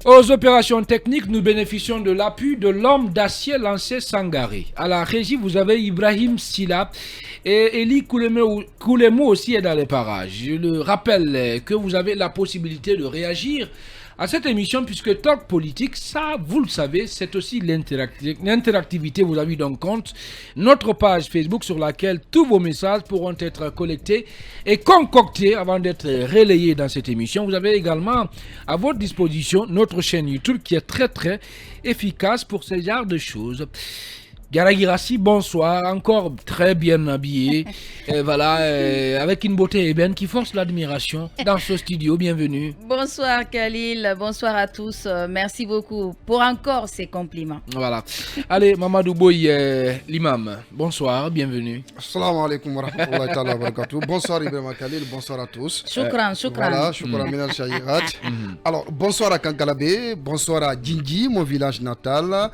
Aux opérations techniques, nous bénéficions de l'appui de l'homme d'acier lancé Sangaré. À la régie, vous avez Ibrahim Silla et Eli Koulemou aussi est dans les parages. Je le rappelle que vous avez la possibilité de réagir à cette émission puisque Talk Politique, ça, vous le savez, c'est aussi l'interactivité, vous avez donc compte. Notre page Facebook sur laquelle tous vos messages pourront être collectés et concoctés avant d'être relayés dans cette émission. Vous avez également à votre disposition notre chaîne YouTube qui est très efficace pour ce genre de choses. Diarra Guirassy, bonsoir, encore très bien habillé, voilà, avec une beauté ébène qui force l'admiration dans ce studio, bienvenue. Bonsoir Khalil, bonsoir à tous, merci beaucoup pour encore ces compliments. Voilà, allez Mamadou Boy, l'imam, bonsoir, bienvenue. Assalamu alaikum wa rahmatullahi wa barakatuh. Bonsoir Ibrahim Khalil, bonsoir à tous. Shukran. Voilà, shukran minal shayirat. Alors, bonsoir à Kankalabé, bonsoir à Djindji, mon village natal.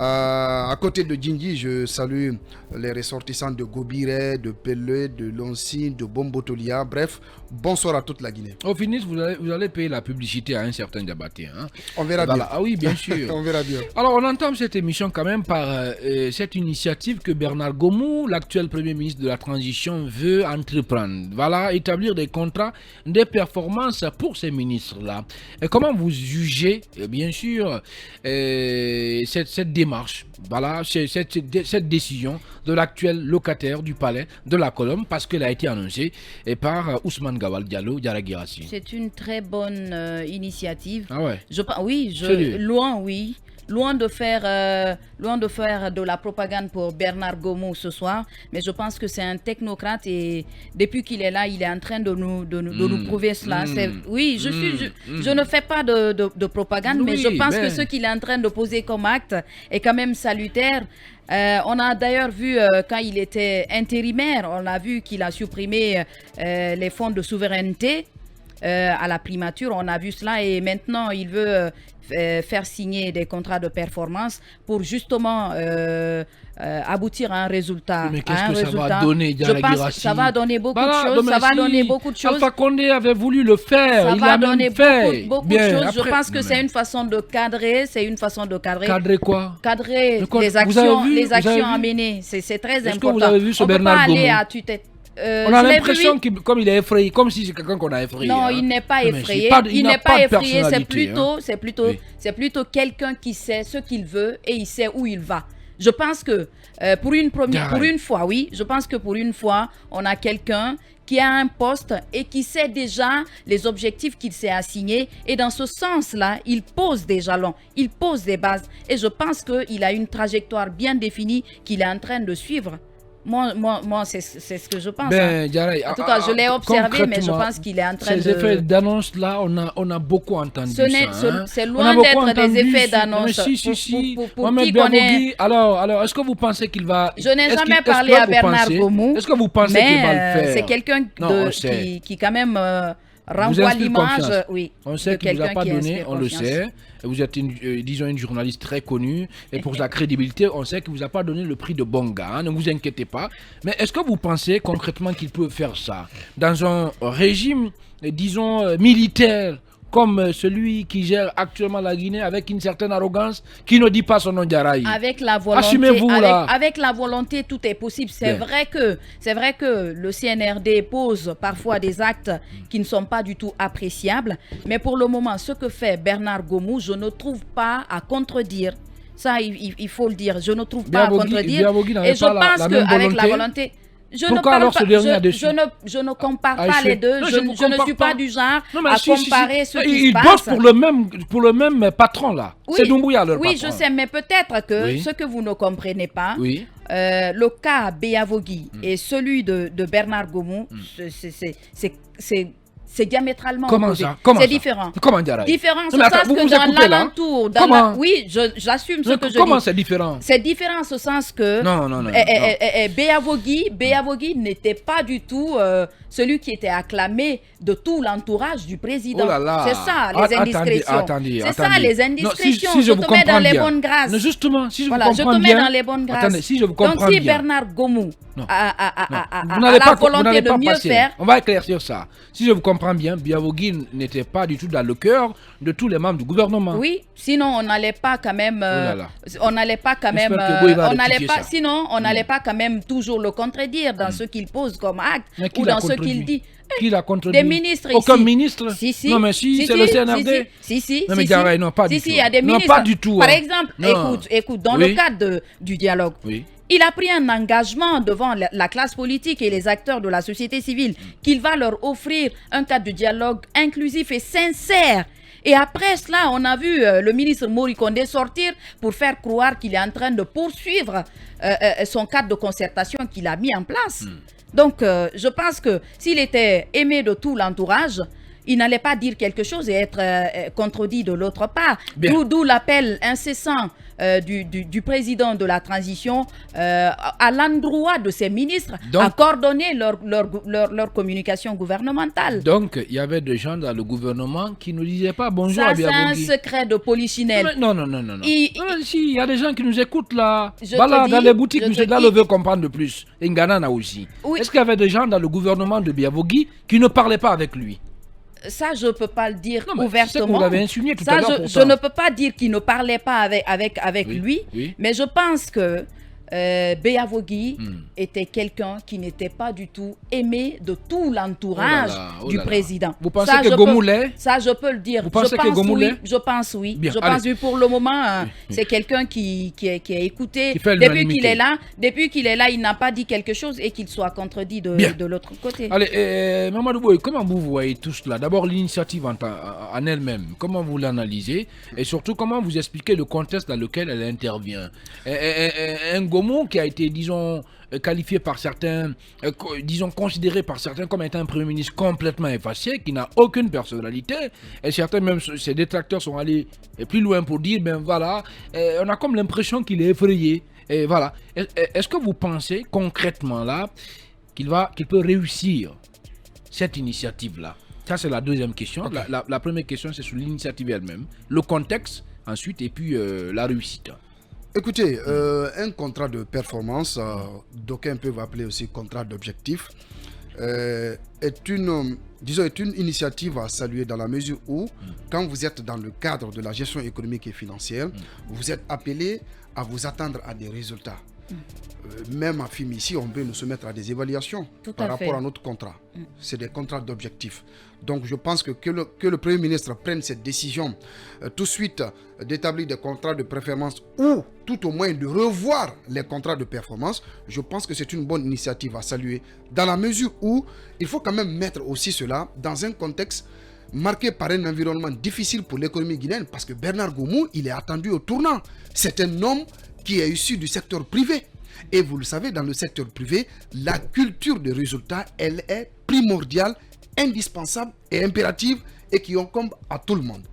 À côté de Djindji, je salue les ressortissants de Gobiré, de Pelé, de Lonsi, de Bombotolia. Bref, bonsoir à toute la Guinée. Au finish, vous allez payer la publicité à un certain Diabaté. Hein? On verra bien. Ah oui, bien sûr. On verra bien. Alors, on entame cette émission quand même par cette initiative que Bernard Gomou, l'actuel Premier ministre de la Transition, veut entreprendre. Voilà, établir des contrats de performance pour ces ministres-là. Et comment vous jugez, bien sûr, cette démarche, voilà, cette décision de l'actuel locataire du palais de la Colombe, parce qu'elle a été annoncée par Ousmane Gawal Diallo, Diarra Guirassy. C'est une très bonne initiative. Ah ouais. Loin de faire de la propagande pour Bernard Gomou ce soir, mais je pense que c'est un technocrate et depuis qu'il est là, il est en train de nous prouver cela. Je ne fais pas de propagande, mais je pense que ce qu'il est en train de poser comme acte est quand même salutaire. On a d'ailleurs vu quand il était intérimaire, on a vu qu'il a supprimé les fonds de souveraineté à la primature, on a vu cela et maintenant il veut faire signer des contrats de performance pour justement aboutir à un résultat. Mais qu'est-ce que ça va donner, Diarra Guirassy? Je pense que ça va donner beaucoup de choses. Alpha Condé avait voulu le faire. Ça va donner beaucoup de choses. Après, je pense que c'est une façon de cadrer. Cadrer quoi? Cadrer les actions à mener. C'est très important. Est-ce que vous avez vu ce On ne peut pas Bernard aller Gomou? à tue-tête. On a l'impression comme il est effrayé, comme si c'est quelqu'un qu'on a effrayé. Non, hein. il n'est pas effrayé. Il n'est pas effrayé. C'est plutôt quelqu'un qui sait ce qu'il veut et il sait où il va. Je pense que pour une fois, on a quelqu'un qui a un poste et qui sait déjà les objectifs qu'il s'est assignés. Et dans ce sens-là, il pose des jalons, il pose des bases. Et je pense qu'il a une trajectoire bien définie qu'il est en train de suivre. Moi c'est ce que je pense. En tout cas, je l'ai observé, mais je pense qu'il est en train de... Ces effets d'annonce-là, on a beaucoup entendu ça. C'est loin d'être des effets d'annonce. Pour qui connaît... Alors, est-ce que vous pensez qu'il va... Je n'ai jamais parlé à Bernard Gomou. Est-ce que vous pensez qu'il va le faire? C'est quelqu'un qui quand même... renvoie l'image, on sait qu'il ne vous a pas donné, on le sait. Vous êtes, une journaliste très connue. Et pour sa crédibilité, on sait qu'il ne vous a pas donné le prix de bon gars. Hein, ne vous inquiétez pas. Mais est-ce que vous pensez concrètement qu'il peut faire ça dans un régime, disons, militaire comme celui qui gère actuellement la Guinée avec une certaine arrogance, qui ne dit pas son nom, Diarra? Avec la volonté, assumez-vous là. Avec la volonté, tout est possible. C'est vrai que le CNRD pose parfois des actes qui ne sont pas du tout appréciables. Mais pour le moment, ce que fait Bernard Gomou, je ne trouve pas à contredire. Ça, il faut le dire. Je ne trouve pas à contredire. Et je pense qu'avec la volonté... Je ne compare pas les deux. Je ne suis pas du genre à comparer ce qui se passe. Ils bossent pour le même patron là. Oui, c'est Doumbouya leur patron. Oui, je sais, mais peut-être que ce que vous ne comprenez pas, le cas Béavogui et celui de Bernard Gomou, c'est diamétralement opposé. C'est différent. Comment Diarra? Différent, ce sens que dans l'alentour... Oui, j'assume ce que je dis. Comment c'est différent? C'est différent en ce sens que... Non. Béavogui n'était pas du tout celui qui était acclamé de tout l'entourage du président. Oh là là. C'est ça, les indiscrétions. Attendez. C'est ça, les indiscrétions. Si je te mets dans les bonnes grâces. Justement, si je vous comprends bien... je te mets dans les bonnes grâces. Attendez, si je vous comprends bien. Donc si Bernard Gomou Non. à la volonté de mieux faire. On va éclaircir ça. Si je vous comprends bien, Biavogui n'était pas du tout dans le cœur de tous les membres du gouvernement. Oui, sinon on n'allait pas quand même, sinon on n'allait pas quand même toujours le contredire dans ce qu'il pose comme acte ou dans ce qu'il dit. Qui l'a contredit? Des ministres Aucun ici. ministre? Si. Non, mais si, c'est le CNRD. Si. Non, mais Diarra, non, pas du tout. Il y a des ministres. Non, pas du tout. Par exemple, écoute, dans le cadre du dialogue, il a pris un engagement devant la classe politique et les acteurs de la société civile qu'il va leur offrir un cadre de dialogue inclusif et sincère. Et après cela, on a vu le ministre Mori Kondé sortir pour faire croire qu'il est en train de poursuivre son cadre de concertation qu'il a mis en place. Donc, je pense que s'il était aimé de tout l'entourage, il n'allait pas dire quelque chose et être contredit de l'autre part. D'où l'appel incessant du président de la transition à l'endroit de ses ministres à coordonner leur communication gouvernementale. Donc, il y avait des gens dans le gouvernement qui ne disaient pas bonjour à Biavogui. C'est un secret de polichinelle. Non. Il y a des gens qui nous écoutent là. Voilà, dans les boutiques, M. Dalo veut comprendre de plus. Et Nganana aussi. Oui. Est-ce qu'il y avait des gens dans le gouvernement de Biavogui qui ne parlaient pas avec lui? Ça, je ne peux pas le dire ouvertement. Vous l'avez insinué tout à l'heure. Je ne peux pas dire qu'il ne parlait pas avec lui, mais je pense que Biavogui était quelqu'un qui n'était pas du tout aimé de tout l'entourage du président. Vous pensez que Gomu l'est? Ça, je peux le dire. Vous pensez que Gomu l'est? Je pense oui. Bien, je pense oui. Pour le moment, c'est quelqu'un qui a écouté. Depuis qu'il est là, il n'a pas dit quelque chose et qu'il soit contredit de l'autre côté. Allez, Mamadou Boye, comment vous voyez tout cela? D'abord, l'initiative en elle-même, comment vous l'analysez? Et surtout, comment vous expliquez le contexte dans lequel elle intervient? Un Gomu qui a été, disons, qualifié par certains, considéré par certains comme étant un Premier ministre complètement effacé, qui n'a aucune personnalité, et certains, même ses détracteurs, sont allés plus loin pour dire, ben voilà, on a comme l'impression qu'il est effrayé, et voilà. Est-ce que vous pensez concrètement là qu'il peut réussir cette initiative-là? Ça, c'est la deuxième question. Okay. La première question, c'est sur l'initiative elle-même, le contexte ensuite, et puis la réussite. Écoutez, un contrat de performance, d'aucuns peuvent appeler aussi contrat d'objectif, est une initiative à saluer dans la mesure où, quand vous êtes dans le cadre de la gestion économique et financière, vous êtes appelé à vous attendre à des résultats. Même à FIM ici, on peut nous soumettre à des évaluations par rapport à notre contrat. C'est des contrats d'objectifs. Donc je pense que le Premier ministre prenne cette décision tout de suite d'établir des contrats de performance ou tout au moins de revoir les contrats de performance, je pense que c'est une bonne initiative à saluer dans la mesure où il faut quand même mettre aussi cela dans un contexte marqué par un environnement difficile pour l'économie guinéenne parce que Bernard Gomu, il est attendu au tournant. C'est un homme qui est issu du secteur privé. Et vous le savez, dans le secteur privé, la culture de résultats, elle est primordiale, indispensable et impérative et qui incombe à tout le monde.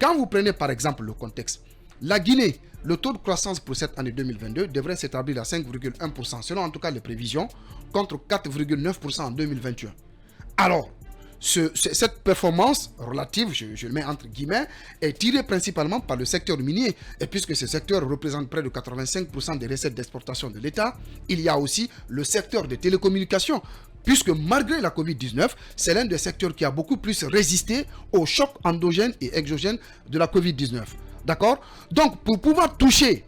Quand vous prenez par exemple le contexte, la Guinée, le taux de croissance pour cette année 2022 devrait s'établir à 5,1%, selon en tout cas les prévisions, contre 4,9% en 2021. Alors, cette performance relative, je le mets entre guillemets, est tirée principalement par le secteur minier. Et puisque ce secteur représente près de 85% des recettes d'exportation de l'État, il y a aussi le secteur des télécommunications. Puisque malgré la Covid-19, c'est l'un des secteurs qui a beaucoup plus résisté aux chocs endogènes et exogènes de la Covid-19. D'accord? Donc, pour pouvoir toucher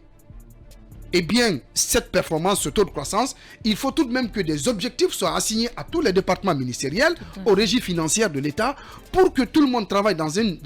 cette performance, ce taux de croissance, il faut tout de même que des objectifs soient assignés à tous les départements ministériels, aux régies financières de l'État, pour que tout le monde travaille dans une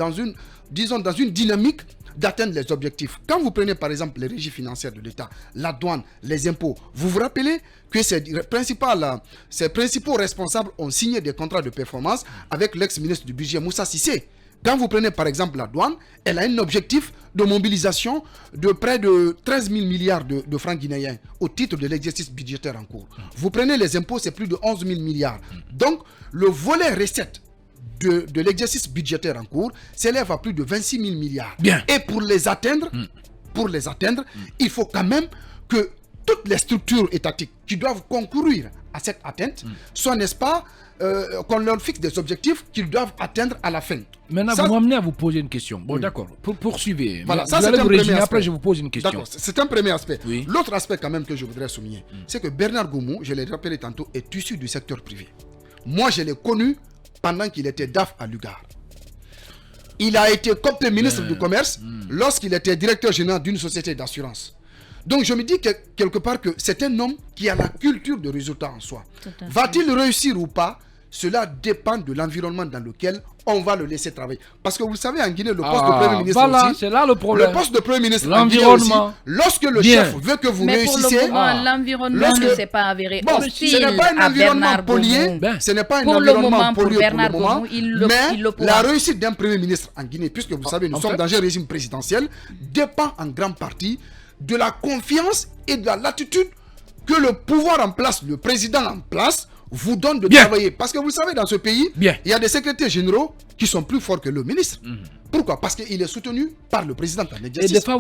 dynamique d'atteindre les objectifs. Quand vous prenez par exemple les régies financières de l'État, la douane, les impôts, vous vous rappelez que ces principaux responsables ont signé des contrats de performance avec l'ex-ministre du budget Moussa Cissé. Quand vous prenez par exemple la douane, elle a un objectif de mobilisation de près de 13 000 milliards de francs guinéens au titre de l'exercice budgétaire en cours. Vous prenez les impôts, c'est plus de 11 000 milliards. Donc, le volet recette de l'exercice budgétaire en cours s'élève à plus de 26 000 milliards. Bien. Et pour les atteindre, il faut quand même que toutes les structures étatiques qui doivent concourir à cette atteinte, soit, n'est-ce pas, qu'on leur fixe des objectifs qu'ils doivent atteindre à la fin. Maintenant, Ça, vous m'amenez à vous poser une question. Bon, d'accord. Poursuivez. Voilà, Vous ça, allez c'est un vous premier résumer, après aspect. je vous pose une question. D'accord, c'est un premier aspect. Oui. L'autre aspect quand même que je voudrais souligner, c'est que Bernard Goumou, je l'ai rappelé tantôt, est issu du secteur privé. Moi, je l'ai connu pendant qu'il était DAF à Lugar. Il a été coopté ministre du Commerce lorsqu'il était directeur général d'une société d'assurance. Donc je me dis que quelque part que c'est un homme qui a la culture de résultat en soi. Va-t-il réussir ou pas? Cela dépend de l'environnement dans lequel on va le laisser travailler. Parce que vous savez, en Guinée, le poste de Premier ministre voilà, aussi, c'est là le problème. le poste de Premier ministre en Guinée aussi, L'environnement. lorsque le Bien. chef veut que vous Mais pour réussissiez... le moment, l'environnement Lorsque- ne s'est pas avéré Bon, hostile ce n'est pas un à environnement Bernard pollué, Goumou. Ben. ce n'est pas un Pour le environnement moment, pour pollué Bernard pour le moment, Goumou, il le mais pourra. la réussite d'un Premier ministre en Guinée, puisque vous savez, nous en sommes fait- dans un régime présidentiel, dépend en grande partie de la confiance et de la latitude que le pouvoir en place, le président en place, vous donne de Bien. travailler. Parce que vous savez, dans ce pays, Bien. il y a des secrétaires généraux qui sont plus forts que le ministre. Pourquoi? Parce qu'il est soutenu par le président en Et exercice. des fois,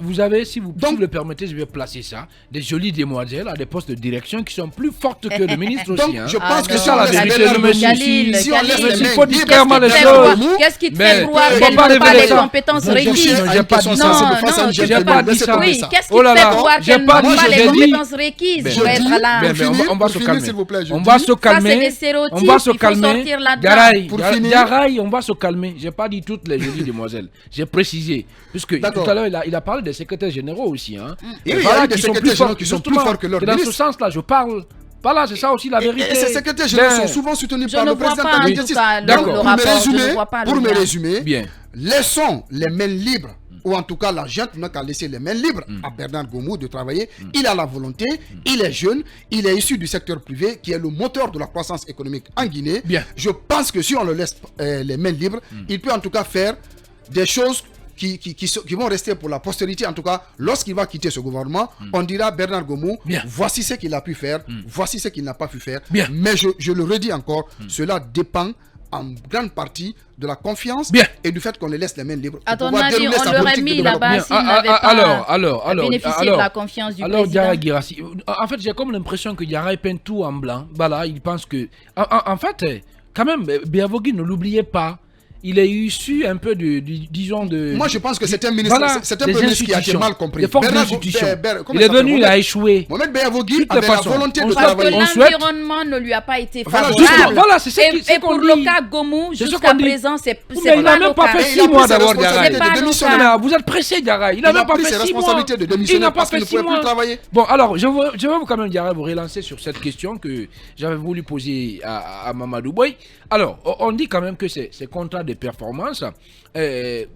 vous avez, si vous donc- le permettez, je vais placer ça, des jolies demoiselles à des postes de direction qui sont plus fortes que le ministre Donc, aussi. Hein. je pense que non, si on la laisse vérité, Bernard le Goumou- Khalil, si on laisse Khalil, les il mains faut dire libres clairement les de choses. Goumou, Qu'est-ce qui te Mais- fait croire on qu'elle va pas n'a pas révéler les ça. compétences Non, j'ai requises? pas dit ça. Non, face à un non, gentleman, j'ai pas dit laissez ça. tomber Oui, ça. qu'est-ce qui Oh là te fait là, croire j'ai qu'elle pas n'a dit, pas je les l'ai dit. compétences requises Ben, pour être là? Ben, finir, on va pour se finir, calmer. s'il vous plaît, je On dis. va se Ça, c'est calmer. des stéréotypes, On va se il faut calmer. sortir là-dedans. Garay, Pour finir. Garay, on va se calmer. J'ai pas dit toutes les jolies demoiselles. J'ai précisé. Puisque D'accord. tout à l'heure, il a parlé des secrétaires généraux aussi. Hein. Et il y a des qui sont secrétaires plus généraux forts, qui sont plus justement, forts que leur c'est dans ce ministre. sens-là, je parle. Voilà, c'est ça aussi la vérité. Et ces secrétaires généraux Ben, sont souvent soutenus Je par ne le vois président pas, en en tout exercice. cas, Donc, D'accord. le pour rapport, me je ne résumer, vois pas le pour me lien. résumer, Bien. laissons les mains libres, ou en tout cas la gente n'a qu'à laisser les mains libres à Bernard Goumou de travailler. Il a la volonté, il est jeune, il est issu du secteur privé qui est le moteur de la croissance économique en Guinée. Bien. Je pense que si on le laisse les mains libres, il peut en tout cas faire des choses qui vont rester pour la postérité. En tout cas, lorsqu'il va quitter ce gouvernement, on dira Bernard Goumou, Bien. voici ce qu'il a pu faire, voici ce qu'il n'a pas pu faire. Bien. Mais je le redis encore, cela dépend en grande partie de la confiance Bien. et du fait qu'on les laisse les mains libres. À pour ton pouvoir avis, dérouler on sa l'aurait politique de mis développement. là-bas s'il n'avait pas bénéficié de la confiance du alors, président. Diarra Guirassy, en fait, j'ai comme l'impression que Diarra peint tout en blanc. Voilà, il pense que... En fait, quand même, Béavogui, ne l'oubliez pas, il est issu un peu disons de... Moi, je pense que c'est un ministre, Voilà, c'est un des premier ministre qui a été institutions, mal compris. des fortes Bernard- institutions. comment Il est s'appelle venu, il a Mohamed- échoué. Mohamed Béavogui Toutes les avait la façons, volonté on de souhaite- Parce que travailler. on souhaite- l'environnement ne lui a pas été Voilà, favorable. justement, voilà, c'est ce Et, qui- c'est et pour qu'on le dit. cas Goumou, C'est ce jusqu'à qu'on dit. présent, c'est Mais il n'a pas même le pas cas. fait Et il 6 a mois pris ses d'abord, responsabilités Diarra. de C'est pas démissionner. le cas. Vous êtes pressé, Diarra. Il Il n'a a même pas pris fait ses 6 mois. responsabilités de Il démissionner n'a pas parce qu'il fait ne pouvait 6 plus mois. travailler. Bon, alors, je veux vous quand même, Diarra, vous relancer sur cette question que j'avais voulu poser à Mamadou Boy. Alors, on dit quand même que ces contrats de performance,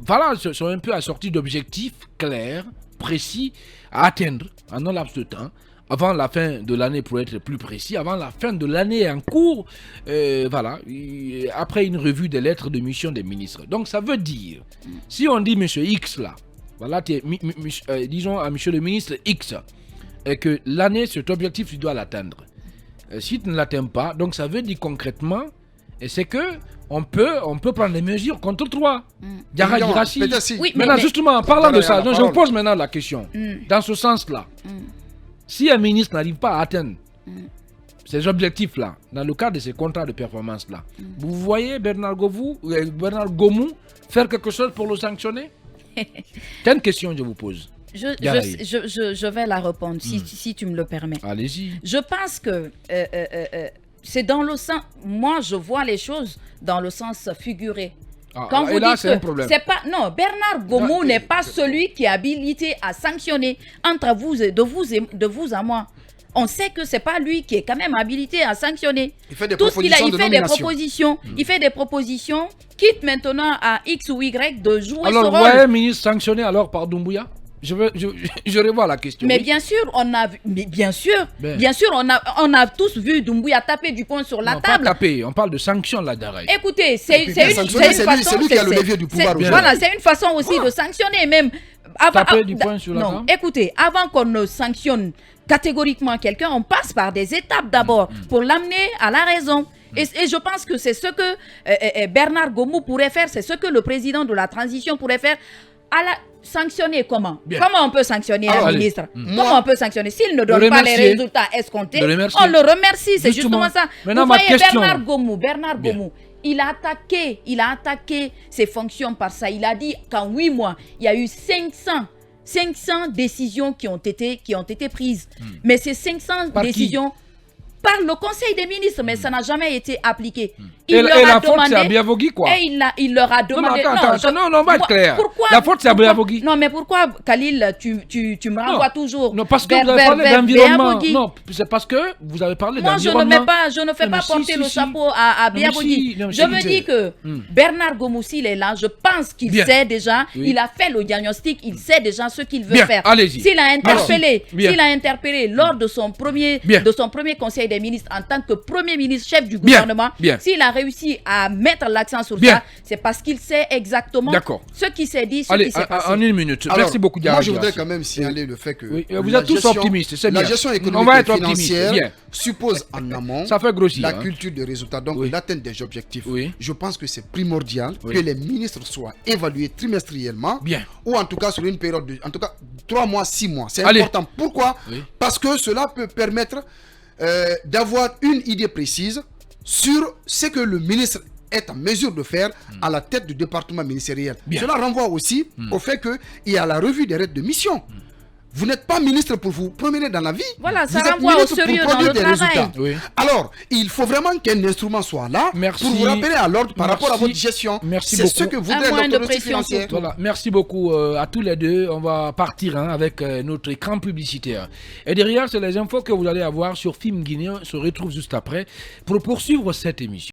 voilà, sont un peu assortis d'objectifs clairs, précis, à atteindre en un laps de temps, avant la fin de l'année pour être plus précis, avant la fin de l'année en cours, voilà, après une revue des lettres de mission des ministres. Donc ça veut dire, si on dit monsieur X là, voilà, disons à monsieur le ministre X, que l'année, cet objectif, tu dois l'atteindre. Si tu ne l'atteins pas, donc ça veut dire concrètement, c'est que on peut prendre des mesures contre toi. Diarra Non, Guirassy. peut-être si. Oui, Maintenant, mais- justement, en parlant de Diarra ça, a la donc, je parole. vous pose maintenant la question. Dans ce sens-là, si un ministre n'arrive pas à atteindre ces objectifs-là, dans le cadre de ces contrats de performance-là, vous voyez Bernard Goumou faire quelque chose pour le sanctionner? C'est une question que je vous pose. Je vais la répondre si tu me le permets. Allez-y. Je pense que c'est dans le sens. Moi, je vois les choses dans le sens figuré. Quand et vous là, dites c'est un que problème. c'est pas non, Bernard Goumou n'est pas celui qui est habilité à sanctionner entre vous et de vous à moi. On sait que c'est pas lui qui est quand même habilité à sanctionner. Il fait des Tout ce qu'il a, propositions il de fait des nomination. propositions. Il fait des propositions. Quitte maintenant à X ou Y de jouer Alors, ce vous voyez rôle. un ministre sanctionné alors par Doumbouya? Je revois la question. Mais oui. bien sûr, on a vu, mais bien sûr, Ben. on a tous vu Doumbouya taper du poing sur la Non, pas table. taper, on parle de sanctions là derrière. Écoutez, c'est puis, c'est bien une, sanctionner, c'est une c'est lui- façon, c'est lui qui a le levier du pouvoir aujourd'hui. Voilà, c'est une façon aussi de sanctionner même. Taper du poing sur la non, table. écoutez, avant qu'on ne sanctionne catégoriquement quelqu'un, on passe par des étapes d'abord pour l'amener à la raison. Et je pense que c'est ce que Bernard Goumou pourrait faire, c'est ce que le président de la transition pourrait faire. Sanctionner comment? Bien. Comment on peut sanctionner un ministre? Comment on peut sanctionner? S'il ne donne pas les résultats escomptés, on le remercie. C'est justement ça. Maintenant, Vous voyez question... Bernard Gomou, il a attaqué ses fonctions par ça. Il a dit qu'en 8 mois, il y a eu 500 décisions qui ont été prises. Mais ces 500 décisions par le Conseil des ministres, mais ça n'a jamais été appliqué. Et la faute, c'est Abiavogui, quoi. Et il leur a demandé... Non, on va être clair. La faute, c'est Abiavogui. Non, mais pourquoi, Khalil, tu me renvoies toujours... Non, parce que vous avez parlé d'environnement. Non, c'est parce que vous avez parlé d'environnement. Moi, je ne fais pas porter le chapeau à Abiavogui. Je me dis que Bernard Gomou, s'il est là, je pense qu'il sait déjà, il a fait le diagnostic, il sait déjà ce qu'il veut faire. S'il a interpellé lors de son premier conseil des ministres en tant que premier ministre chef du gouvernement, s'il a réussi à mettre l'accent sur ça, c'est parce qu'il sait exactement ce qui s'est dit, ce qui s'est passé. En une minute. Alors, merci beaucoup, moi, je voudrais quand même signaler le fait que vous êtes tous optimistes, c'est bien. La gestion économique et financière suppose en amont la culture des résultats, donc l'atteinte des objectifs. Je pense que c'est primordial que les ministres soient évalués trimestriellement, ou en tout cas sur une période de 3 mois, 6 mois. C'est important. Pourquoi? Parce que cela peut permettre d'avoir une idée précise sur ce que le ministre est en mesure de faire à la tête du département ministériel. Cela renvoie aussi au fait qu'il y a la revue des règles de mission. Vous n'êtes pas ministre pour vous promener dans la vie. Voilà, ça renvoie au sérieux dans le travail. Alors, il faut vraiment qu'un instrument soit là pour vous rappeler à l'ordre par rapport à votre gestion. C'est ce que voudrait l'autorité financière. Voilà. Merci beaucoup à tous les deux. On va partir avec notre écran publicitaire. Et derrière, c'est les infos que vous allez avoir sur Film Guinéen. Se retrouve juste après pour poursuivre cette émission.